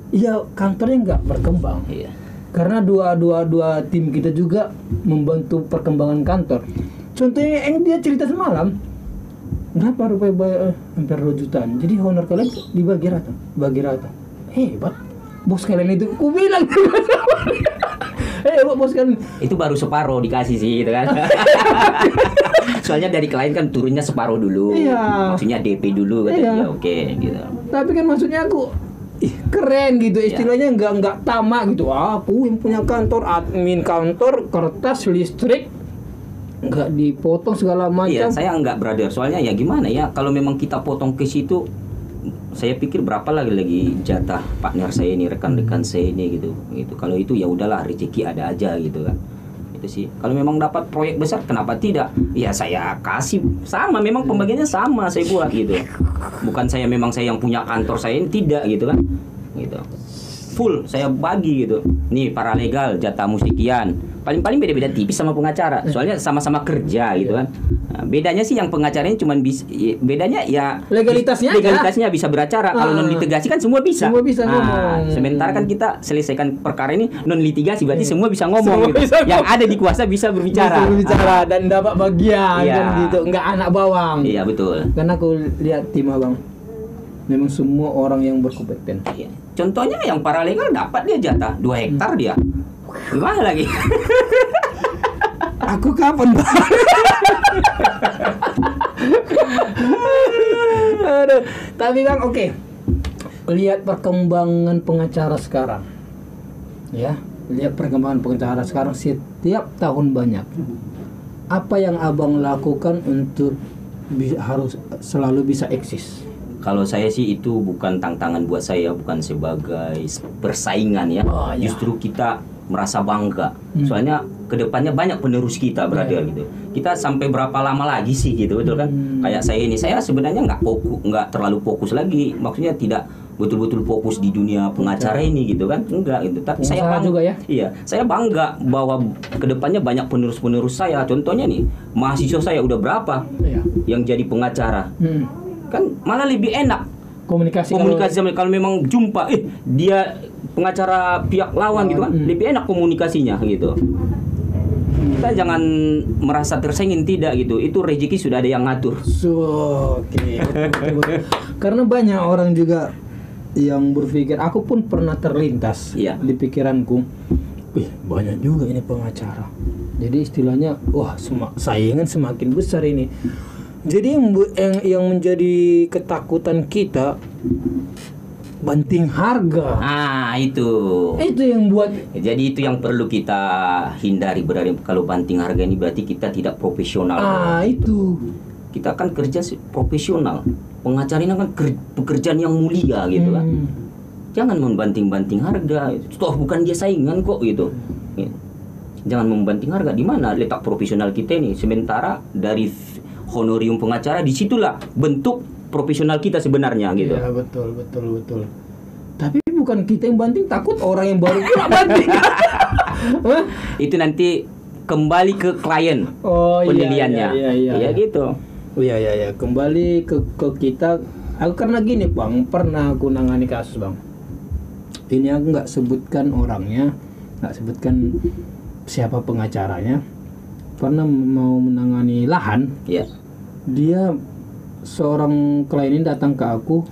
ya kantornya nggak berkembang. Iya. Karena dua tim kita juga membantu perkembangan kantor. Contohnya yang dia cerita semalam, berapa rupiah bayar? Hampir 2 jutaan. Jadi honor kalian dibagi rata. Hebat. Bos kalian itu, ku bilang. Hebat bos kalian. Itu baru separuh dikasih sih gitu kan. Soalnya dari klien kan turunnya separuh dulu. Iya. Maksudnya DP dulu katanya. Iya. Ya oke gitu. Tapi kan maksudnya aku keren gitu istilahnya, nggak tamak gitu. Aku yang punya kantor, admin kantor, kertas, listrik, nggak dipotong segala macam. Iya, saya nggak brother. Soalnya ya gimana ya, kalau memang kita potong ke situ, saya pikir berapa lagi jatah partner saya ini, rekan-rekan saya ini gitu. Kalau itu ya udahlah, rezeki ada aja gitu kan. Itu sih. Kalau memang dapat proyek besar, kenapa tidak? Ya saya kasih sama, memang pembagiannya sama saya buat gitu. Bukan saya yang punya kantor saya ini, tidak gitu kan. Gitu. Full saya bagi gitu. Nih paralegal jatahmu sekian. Paling beda-beda tipis sama pengacara. Soalnya sama-sama kerja gitu kan. Nah, bedanya sih yang pengacaranya cuman bedanya ya legalitasnya bisa beracara. Kalau non litigasi kan semua bisa. Semua bisa ngomong. Sementara kan kita selesaikan perkara ini non litigasi, berarti semua bisa ngomong gitu. Yang ada di kuasa bisa berbicara. Dan dapat bagian Iya. kan gitu. Enggak anak bawang. Iya betul. Karena aku lihat tim abang, memang semua orang yang berkompeten. Iya. Contohnya yang paralegal dapat dia jatah 2 hektar dia. Gimana lagi? Aku kapan bang? Aduh. Tapi bang, oke. Lihat perkembangan pengacara sekarang. Ya, lihat perkembangan pengacara sekarang setiap tahun banyak. Apa yang abang lakukan untuk harus selalu bisa eksis? Kalau saya sih itu bukan tantangan buat saya, bukan sebagai persaingan ya. Oh, iya. Justru kita merasa bangga. Soalnya kedepannya banyak penerus kita berada gitu. Kita sampai berapa lama lagi sih gitu, betul kan? Kayak saya sebenarnya nggak terlalu fokus lagi. Maksudnya tidak betul-betul fokus di dunia pengacara ini gitu kan? Enggak gitu. Tapi saya bangga juga ya. Iya, saya bangga bahwa kedepannya banyak penerus-penerus saya. Contohnya nih, mahasiswa saya udah berapa Iya. yang jadi pengacara. Kan malah lebih enak Komunikasi sama kalau memang jumpa dia pengacara pihak lawan gitu kan, lebih enak komunikasinya gitu. Kita jangan merasa tersaingin, tidak gitu, itu rezeki sudah ada yang ngatur. Oke. Betul. Karena banyak orang juga yang berpikir, aku pun pernah terlintas Iya. di pikiranku, banyak juga ini pengacara. Jadi istilahnya, wah saingan semakin besar ini. Jadi yang menjadi ketakutan kita, banting harga. Itu Yang buat. jadi itu yang perlu kita hindari berarti. Kalau banting harga ini berarti kita tidak profesional. Itu. Kita kan kerja profesional. pengacara ini kan pekerjaan yang mulia gitu kan. Jangan membanting-banting harga. Toh bukan dia saingan kok gitu. Jangan membanting harga. Di mana letak profesional kita ini? Sementara dari honorium pengacara, disitulah bentuk profesional kita sebenarnya gitu. Iya, betul. Tapi bukan kita yang banting, takut orang yang baru pula banting. Hah? Itu nanti kembali ke klien penilaiannya. Iya gitu. Iya. Kembali ke kita. Aku karena gini Bang, pernah aku nangani kasus Bang. Ini aku nggak sebutkan orangnya, nggak sebutkan siapa pengacaranya. Pernah mau menangani lahan. Iya. Dia seorang klien ini datang ke aku,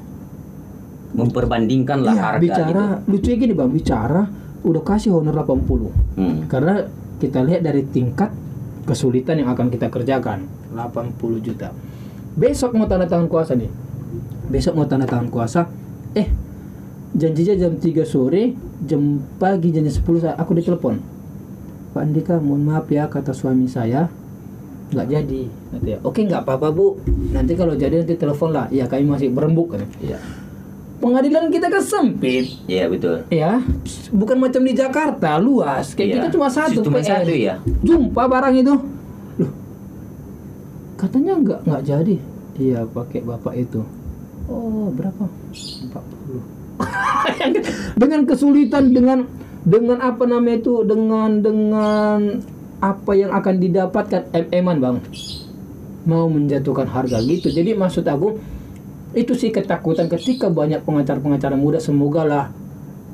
memperbandingkan lah harga bicara gitu. lucunya gini Bang, bicara udah kasih honor 80. Karena kita lihat dari tingkat kesulitan yang akan kita kerjakan, 80 juta. Besok mau tanda tangan kuasa nih. Janjinya jam 3 sore, jam pagi jam 10 aku ditelepon. Pak Andika, mohon maaf ya, kata suami saya nggak jadi. Nanti, oke, nggak apa-apa Bu. Nanti kalau jadi nanti telepon lah. Ya kami masih berembuk kan. Iya. Pengadilan kita kan sempit. Iya betul. Ya, bukan macam di Jakarta luas. Kayak kita cuma satu. Cuma PR. satu ya. Jumpa barang itu. Loh, katanya nggak jadi. Iya, pakai bapak itu. Oh, berapa? 40. Dengan kesulitan, dengan apa namanya itu, dengan apa yang akan didapatkan eman Bang, mau menjatuhkan harga gitu. Jadi maksud aku itu sih ketakutan ketika banyak pengacara muda. Semoga lah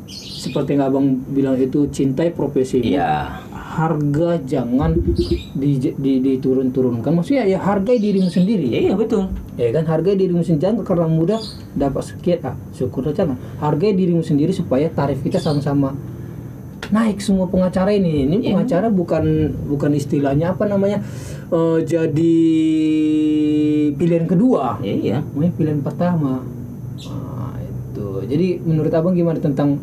seperti yang Abang bilang itu, cintai profesi. Iya. Harga jangan diturun-turunkan. Maksudnya ya hargai dirimu sendiri. Iya betul. Ya kan, hargai dirimu sendiri. Jangan karena muda dapat sekian, syukur aja. Hargai dirimu sendiri supaya tarif kita sama-sama naik. Semua pengacara ini pengacara bukan istilahnya apa namanya, jadi pilihan kedua. Iya. Mungkin pilihan pertama. Nah, itu. Jadi menurut Abang gimana tentang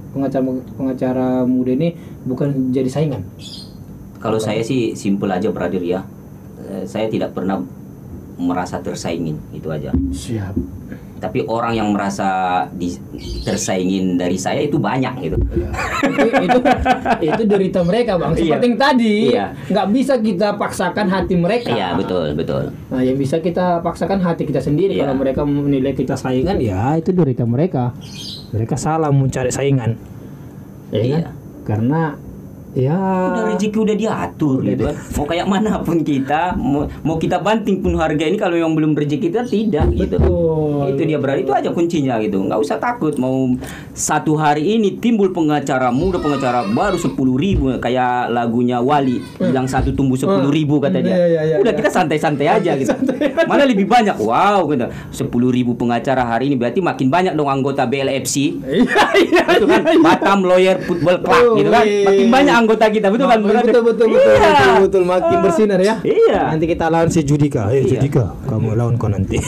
pengacara muda ini bukan jadi saingan? Kalau saya sih simpel aja brother ya. Saya tidak pernah merasa tersaingin, itu aja. Siap. Tapi orang yang merasa tersaingin dari saya itu banyak gitu. Ya. itu derita mereka Bang. Seperti yang tadi, nggak bisa kita paksakan hati mereka. Iya betul. Nah, yang bisa kita paksakan hati kita sendiri. Kalau mereka menilai kita saingan, ya itu derita mereka. Mereka salah mencari saingan. Ya kan? Karena udah rezeki udah diatur gitu kan. Mau kayak manapun kita, mau kita banting pun harga ini, kalau memang belum rezeki kita tidak gitu. Itu dia berarti, itu aja kuncinya gitu. Nggak usah takut mau satu hari ini timbul pengacara muda, pengacara baru 10.000 kayak lagunya Wali yang satu tumbuh 10.000 kata dia. Udah kita santai-santai aja gitu. Mana lebih banyak, wow gitu. 10.000 pengacara hari ini berarti makin banyak dong anggota BLFC. Itu kan Batam Lawyer Football Club gitu kan. Makin banyak anggota kita, betul kan? Betul, makin bersinar ya. Iya. Nanti kita lawan si Judika. Judika, kamu lawan kau nanti.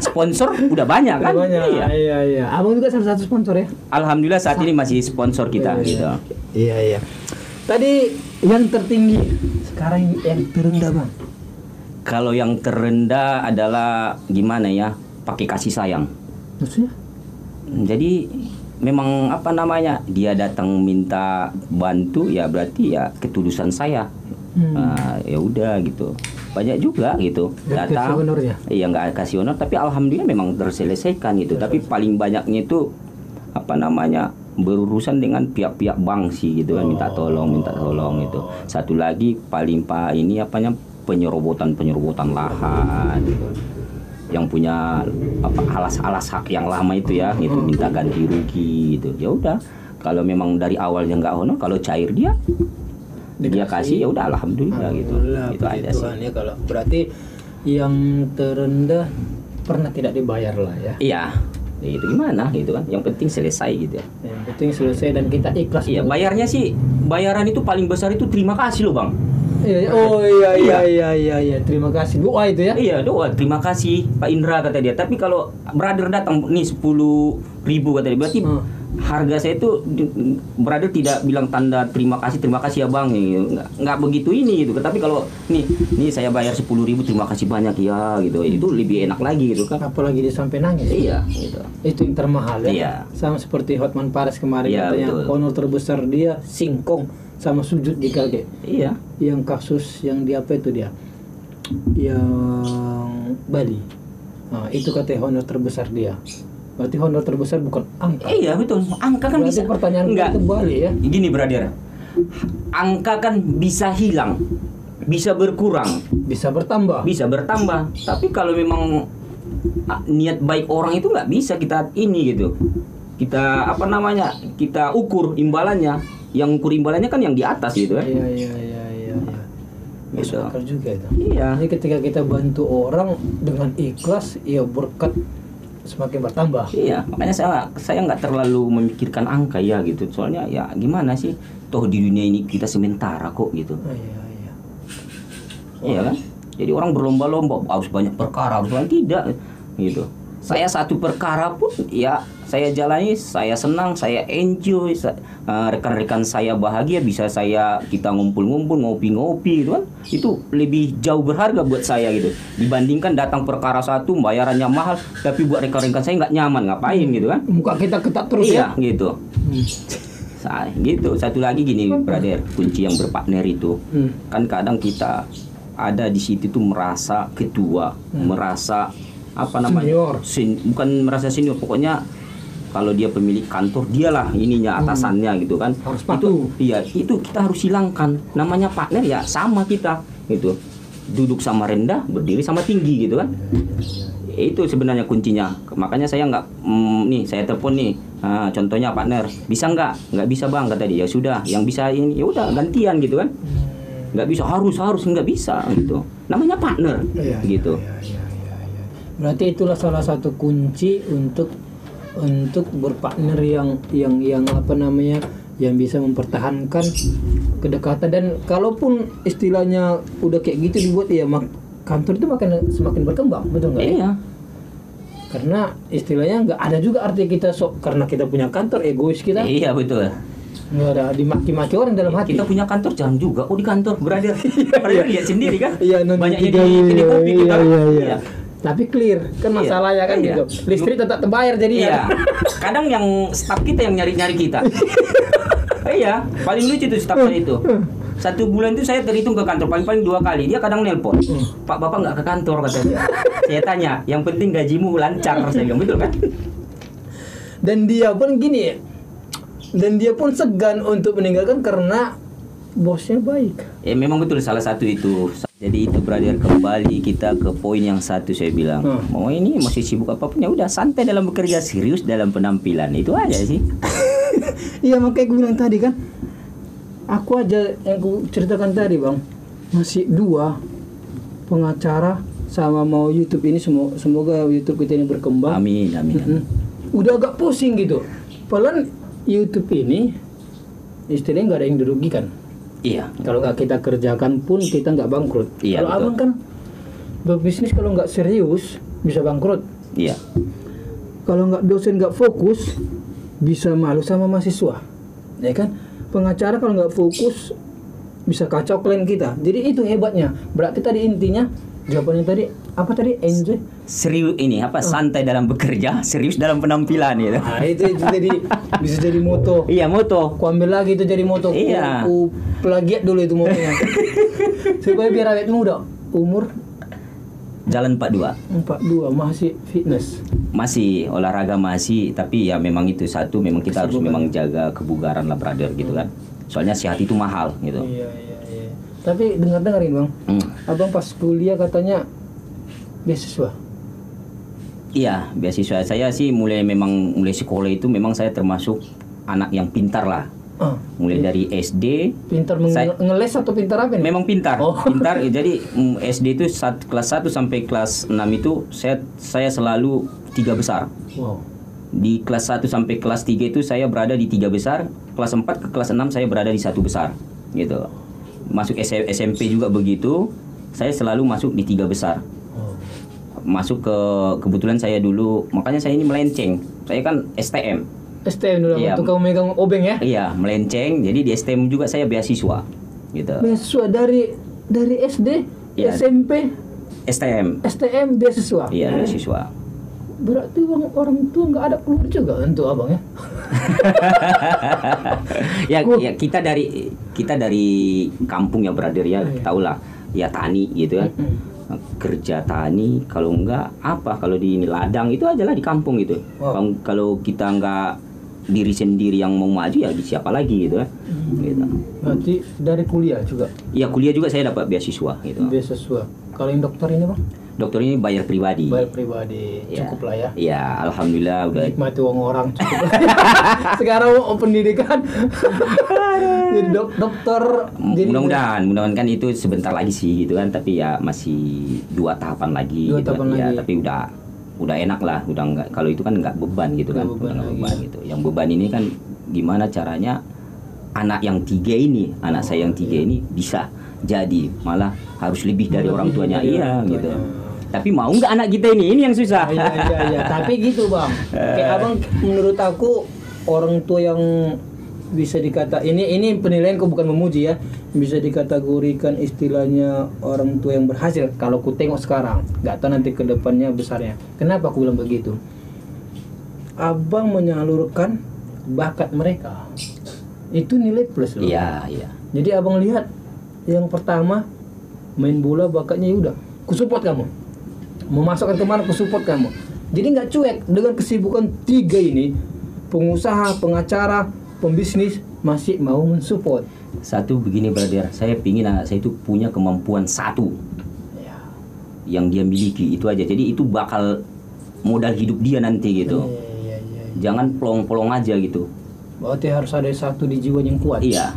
Sponsor udah banyak kan? Iya. Abang juga salah satu sponsor ya. Alhamdulillah saat ini masih sponsor kita gitu. Iya. Tadi yang tertinggi, sekarang yang terendah Bang. Kalau yang terendah adalah gimana ya? Pakai kasih sayang. Maksudnya? Jadi memang apa namanya, dia datang minta bantu ya berarti ya ketulusan saya. Ya udah gitu, banyak juga gitu datang, iya nggak kasih honor tapi alhamdulillah memang terselesaikan gitu. Tapi paling banyaknya itu apa namanya, berurusan dengan pihak-pihak bank sih gitu kan, minta tolong itu. Satu lagi paling ini apanya, penyerobotan lahan gitu. Yang punya alas hak yang lama itu ya gitu, minta ganti rugi gitu. Ya udah, kalau memang dari awalnya nggak honor, kalau cair dia kasih ya udah alhamdulillah gitu. Itu aja sih. Ya, kalau berarti yang terendah pernah tidak dibayar lah ya. Iya. Ya itu gimana gitu kan, yang penting selesai gitu ya. Yang penting selesai dan kita ikhlas. Iya, bayarnya sih, bayaran itu paling besar itu terima kasih loh Bang. Iya. Terima kasih. Doa itu ya? Iya, doa. Terima kasih Pak Indra kata dia. Tapi kalau brother datang nih 10.000 kata dia, berarti harga saya itu brother tidak bilang tanda terima kasih ya bang, nggak begitu ini gitu. Tapi kalau nih saya bayar 10.000 terima kasih banyak ya gitu, itu lebih enak lagi gitu kan. Apalagi dia sampai nangis. Iya gitu. Itu yang termahal ya. Iya. Sama seperti Hotman Paris kemarin Iya, katanya betul. honor terbesar dia singkong sama sujud di kaki. Iya. Yang kasus yang di apa itu dia? Yang Bali. Nah, itu katanya honor terbesar dia. Berarti honor terbesar bukan angka. Iya betul. Angka kan Berarti bisa. pertanyaan Enggak. kita kembali ya. Gini brother. Angka kan bisa hilang, bisa berkurang, Bisa bertambah. bisa bertambah. Tapi kalau memang niat baik orang itu nggak bisa kita ini gitu. Kita apa namanya? Kita ukur imbalannya. Yang ukur imbalannya kan yang di atas gitu kan. Iya. Masuk Gitu. akal juga itu. Iya. Jadi ketika kita bantu orang dengan ikhlas, ya berkat semakin bertambah. Iya, makanya saya nggak terlalu memikirkan angka ya gitu. Soalnya ya gimana sih? Toh di dunia ini kita sementara kok gitu. Iya. Iya kan? Jadi orang berlomba-lomba harus banyak perkara, harus banyak tidak gitu. Saya satu perkara pun ya saya jalani, saya senang, saya enjoy, rekan-rekan saya bahagia, bisa kita ngumpul-ngumpul, ngopi-ngopi gitu kan. Itu lebih jauh berharga buat saya gitu. Dibandingkan datang perkara satu bayarannya mahal, tapi buat rekan-rekan saya nggak nyaman, ngapain gitu kan? Muka kita ketat terus Iya, ya. gitu. Gitu. Satu lagi gini, brother, kunci yang berpartner itu. Kan kadang kita ada di situ tuh merasa ketua, merasa apa namanya? Bukan merasa senior, pokoknya kalau dia pemilik kantor, dialah ininya atasannya gitu kan. Harus patuh. Itu kita harus hilangkan. Namanya partner ya sama kita gitu. Duduk sama rendah, berdiri sama tinggi gitu kan. Itu sebenarnya kuncinya. Makanya saya nggak saya telepon nih. Contohnya partner, bisa nggak bisa bang, kata dia. Ya sudah, yang bisa ini ya udah gantian gitu kan. Nggak bisa harus nggak bisa gitu. Namanya partner gitu. Iya. Berarti itulah salah satu kunci untuk berpartner yang apa namanya, yang bisa mempertahankan kedekatan. Dan kalaupun istilahnya udah kayak gitu dibuat ya, kantor itu semakin berkembang, betul nggak? Iya. Karena istilahnya nggak ada juga arti kita karena kita punya kantor egois kita. Iya betul. Nggak ada dimaki-maki orang dalam hati. Kita punya kantor jarang juga. Oh di kantor brother. Brother lihat sendiri kan. Iya, Banyaknya di kopi kita. Iya. Tapi clear kan masalahnya kan Iya. gitu. Listrik tetap terbayar jadi Iya. Kadang yang staff kita yang nyari-nyari kita. Iya. Paling lucu tuh staff saya itu. 1 bulan itu saya terhitung ke kantor paling 2 kali. Dia kadang nelpon. Pak bapak nggak ke kantor katanya. Saya tanya. Yang penting gajimu lancar. Saya bilang betul kan. Dan dia pun gini ya. Dan dia pun segan untuk meninggalkan karena bosnya baik. Ya memang betul salah satu itu. Jadi itu brother, kembali kita ke poin yang satu saya bilang. Mau ini masih sibuk apapun ya udah santai dalam bekerja, serius dalam penampilan. Itu aja sih. Iya makanya gue bilang tadi kan. Aku aja yang aku ceritakan tadi bang, masih 2 pengacara sama mau YouTube ini, semoga YouTube kita ini berkembang. Amin. Udah agak pusing gitu. Padahal YouTube ini istilahnya nggak ada yang dirugikan. Iya. Kalau nggak kita kerjakan pun kita nggak bangkrut. Iya, Kalau betul. abang kan berbisnis kalau nggak serius bisa bangkrut. Iya. Kalau nggak dosen nggak fokus bisa malu sama mahasiswa, ya kan? Pengacara kalau nggak fokus bisa kacau klien kita. Jadi itu hebatnya. Berarti tadi intinya jawabannya tadi apa tadi? Enjoy. Serius ini apa santai dalam bekerja, serius dalam penampilan gitu. Nah itu jadi bisa jadi moto. Iya, moto. Ku ambil lagi itu jadi moto. Iya. Ku plagiat dulu itu motonya. Supaya biar awet muda. Umur Jalan 42. 42 masih fitness. Masih olahraga masih, tapi ya memang itu satu memang kita harus memang jaga kebugaran lah brother gitu kan. Soalnya sehat itu mahal gitu. Iya. Tapi dengar-dengarin bang, abang pas kuliah katanya beasiswa. Iya, beasiswa saya sih mulai sekolah itu memang saya termasuk anak yang pintar lah. Mulai dari SD. Pintar ngeles atau pintar apa nih? Memang pintar, Oh. pintar. Jadi SD itu kelas 1 sampai kelas 6 itu saya selalu 3 besar. Wow. Di kelas 1 sampai kelas 3 itu saya berada di 3 besar. Kelas 4 ke kelas 6 saya berada di 1 besar. Gitu. Masuk SMP juga begitu. Saya selalu masuk di 3 besar. Masuk kebetulan saya dulu, makanya saya ini melenceng. Saya kan STM. STM dulu, Iya. waktu kamu megang obeng ya? Iya, melenceng. Jadi di STM juga saya beasiswa gitu. Beasiswa dari SD, Iya. SMP, STM. STM beasiswa. Iya, beasiswa. Berarti orang tua nggak ada keluar juga untuk abang ya? ya kita dari kampung ya brother ya, tahulah ya tani gitu kan. Kerja tani, kalau enggak apa, kalau di ladang itu aja lah di kampung gitu. Wow. Kalau kita enggak diri sendiri yang mau maju ya siapa lagi gitu kan. Gitu. Berarti dari kuliah juga? Ya kuliah juga saya dapat beasiswa gitu. Beasiswa. Kalau yang dokter ini bang? Dokter ini bayar pribadi. Bayar pribadi, Ya. cukup lah ya. Ya alhamdulillah udah. Nikmati uang orang cukup lah. Sekarang mau pendidikan. Jadi dokter. Jadi Mudah-mudahan kan itu sebentar lagi sih gitu kan, tapi ya masih 2 tahapan lagi 2 gitu tahapan kan. Ya, lagi. tapi udah enak lah, udah enggak, kalau itu kan enggak beban gitu kan. Nggak beban Udah nggak lagi. beban gitu. Yang beban ini kan gimana caranya anak yang 3 ini, anak saya yang 3 ini bisa jadi malah harus lebih dari orang tuanya. dari Iya orang gitu. tuanya. Tapi mau nggak anak kita ini yang susah. Iya. Tapi gitu bang. Kayak abang, menurut aku orang tua yang bisa dikata ini penilaianku bukan memuji ya, bisa dikategorikan istilahnya orang tua yang berhasil. Kalau ku tengok sekarang, nggak tahu nanti ke depannya besarnya. Kenapa aku bilang begitu? Abang menyalurkan bakat mereka, itu nilai plus loh. Iya. Jadi abang lihat yang pertama main bola bakatnya, ya udah, ku support kamu. Mau masukkan kemana, ku support kamu. Jadi nggak cuek dengan kesibukan 3 ini, pengusaha, pengacara, pembisnis masih mau mensupport. Satu begini brother, saya pingin anak saya itu punya kemampuan satu Ya. yang dia miliki itu aja. Jadi itu bakal modal hidup dia nanti gitu. Iya. Jangan pelong-pelong aja gitu. Berarti harus ada satu di jiwa yang kuat. Iya.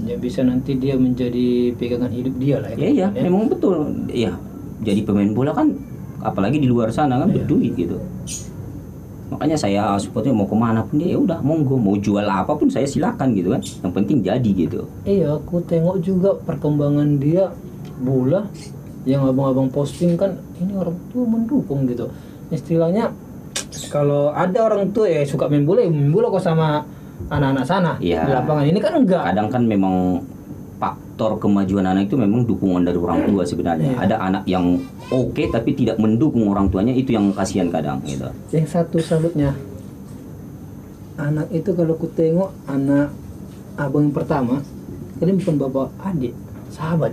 Ya bisa nanti dia menjadi pegangan hidup dia lah. Iya, memang betul. Iya. Jadi pemain bola kan apalagi di luar sana kan berduit gitu. Makanya saya supportnya mau kemana pun dia ya udah monggo, mau jual apapun saya silakan gitu kan. Yang penting jadi gitu. Iya, aku tengok juga perkembangan dia bola yang abang-abang posting kan, ini orang tua mendukung gitu. Istilahnya kalau ada orang tua ya suka main bola kok sama anak-anak sana Iya. di lapangan. Ini kan enggak. Kadang kan memang faktor kemajuan anak itu memang dukungan dari orang tua sebenarnya. Iya. Ada anak yang oke tapi tidak mendukung orang tuanya, itu yang kasihan kadang gitu. Yang satu salutnya, anak itu kalau ku tengok anak abang yang pertama, ini bukan bapak adik, sahabat.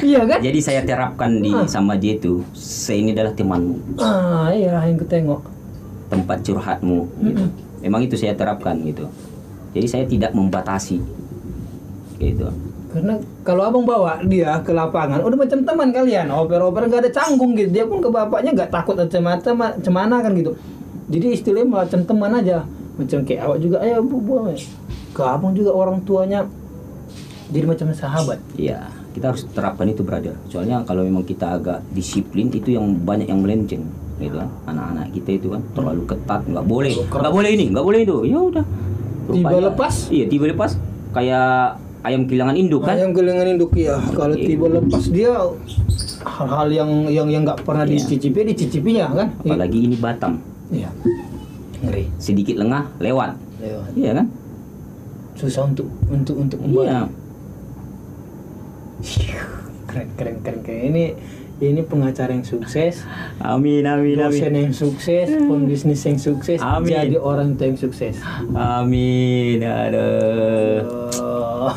Iya kan? Jadi saya terapkan sama dia itu, saya ini adalah temanmu, Iya yang ku tengok. tempat curhatmu gitu. Memang itu saya terapkan gitu. Jadi saya tidak membatasi gitu. Karena kalau abang bawa dia ke lapangan, udah macam teman kalian, oper-oper nggak ada canggung gitu. Dia pun ke bapaknya nggak takut cemana kan gitu. Jadi istilahnya macam teman aja, macam kayak awak juga, ayo bu, ke abang juga orang tuanya, jadi macam sahabat. Iya, kita harus terapkan itu brother. Soalnya kalau memang kita agak disiplin itu yang banyak yang melenceng gitu kan. Anak-anak kita itu kan terlalu ketat, nggak boleh ini, nggak boleh itu. Ya udah. Tiba Rupanya- lepas? Iya, tiba lepas. Kayak ayam kehilangan induk kan. Ayam kehilangan induk ya. Kalau tiba lepas dia hal-hal yang nggak pernah dicicipinya kan. Apalagi ini Batam. Iya. Ngeri. Sedikit lengah lewat. Lewat. Iya kan? Susah untuk kembali. Iya. Keren. Ini pengacara yang sukses, Amin. dosen yang sukses, pembisnis yang sukses, Amin. jadi orang tua yang sukses. Amin. Aduh. Oh.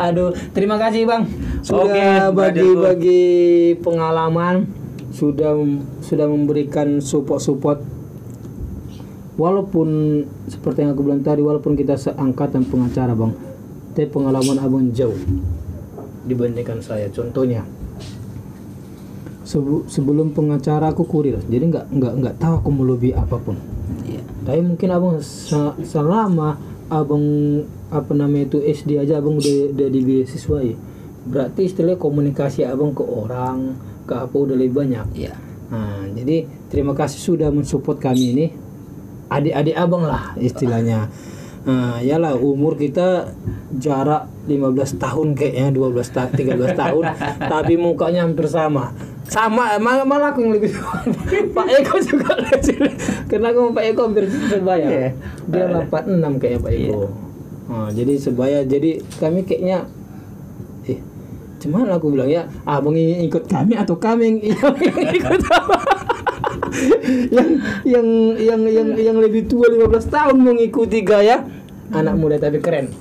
Aduh, terima kasih Bang sudah Oke, bagi pengalaman, sudah memberikan support. Walaupun seperti yang aku bilang tadi, walaupun kita seangkatan pengacara Bang, tapi pengalaman Abang jauh dibandingkan saya. Contohnya, sebelum pengacara aku kurir, jadi nggak tahu aku melebihi apapun. Iya. Tapi mungkin abang selama abang itu SD aja abang udah di beasiswa ya. Berarti istilahnya komunikasi abang ke orang, ke apa udah lebih banyak. Iya. Nah, jadi terima kasih sudah mensupport kami ini. Adik-adik abang lah istilahnya. Nah, yalah umur kita jarak 15 tahun kayaknya, 13 tahun, 13 tahun, tapi mukanya hampir sama. Sama malah aku yang lebih Pak Eko juga karena aku sama Pak Eko hampir sebaya. Iya. Dia 86 kayaknya Pak Eko. Nah, jadi sebaya, jadi kami kayaknya cuman aku bilang ya, abang ingin ikut kami atau kami yang ikut yang lebih tua 15 tahun mengikuti gaya anak muda tapi keren.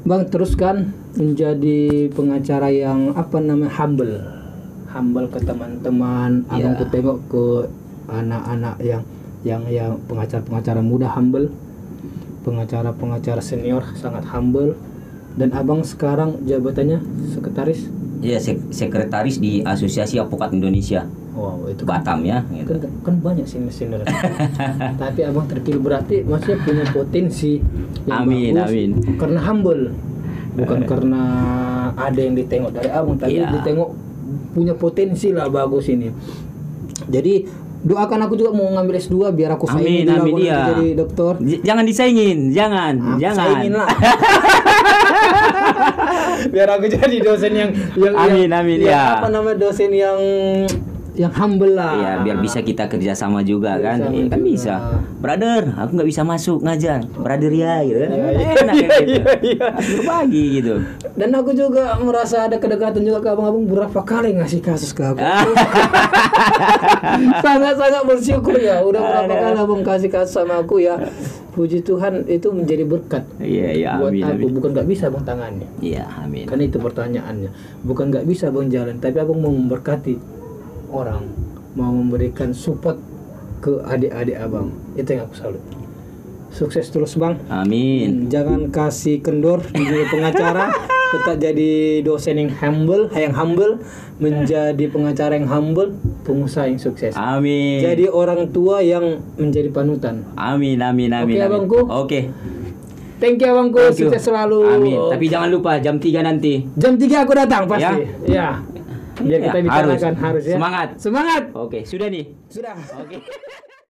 Bang, teruskan menjadi pengacara yang humble ke teman-teman. Abang ku tengok ke anak-anak yang pengacara-pengacara muda humble, pengacara-pengacara senior sangat humble. Dan abang sekarang jabatannya sekretaris? Ya, sekretaris di Asosiasi Advokat Indonesia. Wow, itu Batam ya. Gitu. Kan banyak senior. Tapi abang terpilih berarti maksudnya punya potensi yang Amin, bagus. amin. Karena humble, bukan karena ada yang ditengok dari abang, tapi ditengok punya potensi lah bagus ini. Jadi doakan aku juga mau ngambil S2 biar aku saingin juga amin, iya. jadi dokter. Jangan disaingin, jangan. Saingin lah. Biar aku jadi dosen yang amin, ya. Apa namanya, dosen yang humble lah. Iya, biar bisa kita kerjasama juga kan. Iya, kan bisa. Brother, aku nggak bisa masuk ngajar. Brother ya, gitu. Enak gitu. Harus berbagi gitu. Dan aku juga merasa ada kedekatan juga ke abang-abang, berapa kali ngasih kasus ke aku. Sangat-sangat bersyukur ya. Udah berapa kali abang kasih kasus sama aku ya. Puji Tuhan, itu menjadi berkat. Iya, buat amin, aku. amin. Bukan nggak bisa abang tangani. Iya, amin. Kan itu pertanyaannya. Bukan nggak bisa abang jalan, tapi abang mau memberkati orang, mau memberikan support ke adik-adik abang. Itu yang aku salut. Sukses terus bang. Amin. Jangan kasih kendor menjadi pengacara, tetap jadi dosen yang humble, menjadi pengacara yang humble, pengusaha yang sukses. Amin. Jadi orang tua yang menjadi panutan. Amin. Oke, abangku. Oke. Thank you abangku, Thank you. sukses selalu. Amin. Tapi jangan lupa jam 3 nanti. Jam 3 aku datang pasti. Ya. Biar kita Ya, bicarakan harus ya. Semangat. Semangat. Oke, sudah nih. Sudah. Oke.